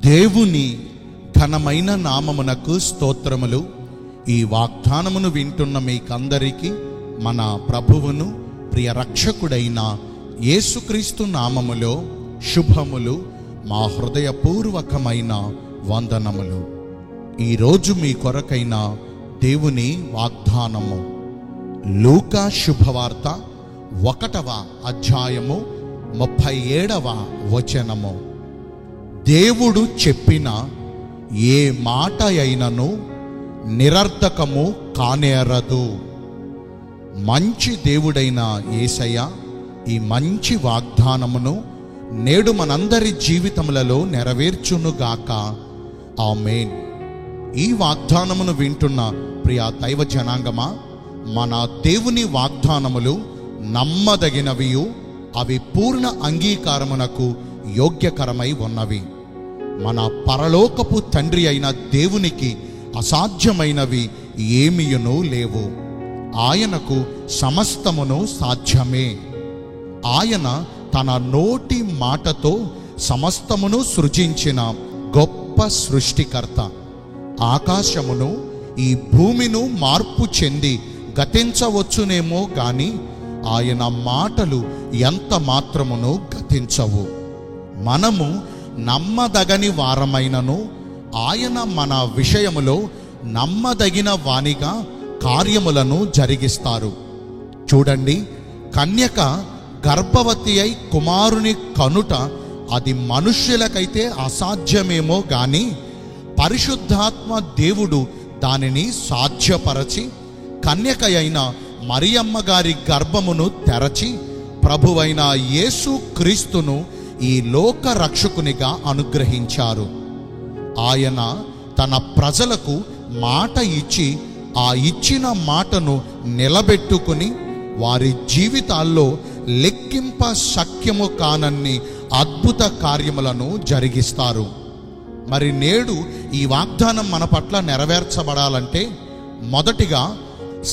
దేవుని ఘనమైన నామమునకు స్తోత్రములు. ఈ వాగ్దానమును వింటున్న మీకందరికీ మన ప్రభువును ప్రియ రక్షకుడైన యేసుక్రీస్తు నామములో శుభములు, మా హృదయపూర్వకమైన వందనములు. ఈరోజు మీ కొరకైన దేవుని వాగ్దానము లూకా శుభవార్త 1వ అధ్యాయము 37వ వచనము. దేవుడు చెప్పిన ఏ మాట అయినను నిరర్థకము కానేరదు. మంచి దేవుడైన యేసయ్య ఈ మంచి వాగ్దానమును నేడు మనందరి జీవితములలో నెరవేర్చునుగాక. ఆమేన్. ఈ వాగ్దానమును వింటున్న ప్రియ దైవ జనాంగమా, మన దేవుని వాగ్దానములు నమ్మదగినవియు అవి పూర్ణ అంగీకారమునకు యోగ్యకరమై ఉన్నవి. మన పరలోకపు తండ్రి అయిన దేవునికి అసాధ్యమైనవి ఏమియును లేవు. ఆయనకు సమస్తమును సాధ్యమే. ఆయన తన నోటి మాటతో సమస్తమును సృజించిన గొప్ప సృష్టికర్త. ఆకాశమును ఈ భూమిను మార్పు చెంది గతించవచ్చునేమో గాని ఆయన మాటలు ఎంత మాత్రమును గతించవు. మనము నమ్మదగని వారమైనను ఆయన మన విషయములో నమ్మదగిన వానిగా కార్యములను జరిగిస్తారు. చూడండి, కన్యక గర్భవతి అయి కుమారుని కనుట అది మనుష్యులకైతే అసాధ్యమేమో గాని పరిశుద్ధాత్మ దేవుడు దానిని సాధ్యపరచి కన్యక అయిన మరియమ్మ గారి గర్భమును తెరచి ప్రభువైన యేసు క్రీస్తును ఈ లోక రక్షకునిగా అనుగ్రహించారు. ఆయన తన ప్రజలకు మాట ఇచ్చి ఆ ఇచ్చిన మాటను నిలబెట్టుకుని వారి జీవితాల్లో లెక్కింప శక్యము కానన్ని అద్భుత కార్యములను జరిగిస్తారు. మరి నేడు ఈ వాగ్దానం మన పట్ల నెరవేర్చబడాలంటే మొదటిగా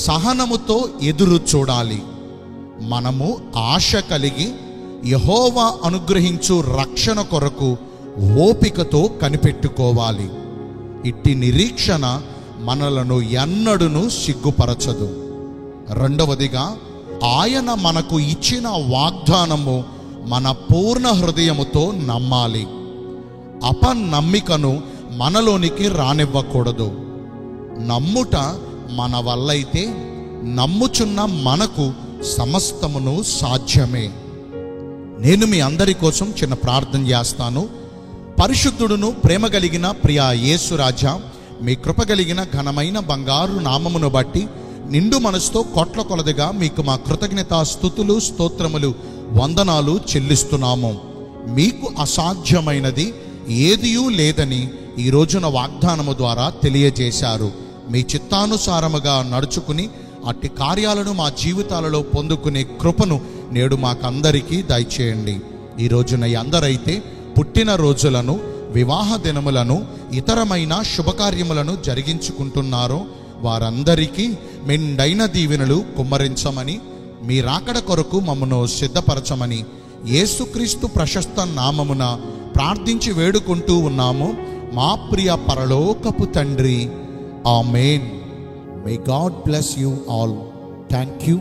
సహనముతో ఎదురు చూడాలి. మనము ఆశ కలిగి యెహోవా అనుగ్రహించు రక్షణ కొరకు ఓపికతో కనిపెట్టుకోవాలి. ఇట్టి నిరీక్షణ మనలను ఎన్నడూను సిగ్గుపరచదు. రెండవదిగా, ఆయన మనకు ఇచ్చిన వాగ్దానము మన పూర్ణ హృదయముతో నమ్మాలి. అపనమ్మికను మనలోనికి రానివ్వకూడదు. నమ్ముట మన వల్లైతే నమ్ముచున్న మనకు సమస్తమును సాధ్యమే. నేను మీ అందరి కోసం చిన్న ప్రార్థన చేస్తాను. పరిశుద్ధుడును ప్రేమ కలిగిన ప్రియ యేసురాజా, మీ కృప కలిగిన ఘనమైన బంగారు నామమును బట్టి నిండు మనసుతో కోట్ల కొలదిగా మీకు మా కృతజ్ఞతా స్తుతులు, స్తోత్రములు, వందనాలు చెల్లిస్తున్నాము. మీకు అసాధ్యమైనది ఏదియూ లేదని ఈ రోజున వాగ్దానము ద్వారా తెలియజేశారు. మీ చిత్తానుసారముగా నడుచుకుని అట్టి కార్యాలను మా జీవితాలలో పొందుకునే కృపను నేడు మాకందరికీ దయచేయండి. ఈ రోజున అందరైతే పుట్టిన రోజులను, వివాహ దినములను, ఇతరమైన శుభకార్యములను జరిగించుకుంటున్నారో వారందరికీ మెండైన దీవెనలు కుమ్మరించమని, మీ రాకడ కొరకు మమ్మను సిద్ధపరచమని యేసుక్రీస్తు ప్రశస్త నామమున ప్రార్థించి వేడుకుంటూ ఉన్నాము మా ప్రియ పరలోకపు తండ్రి. ఆమేన్. May God bless you all. Thank you.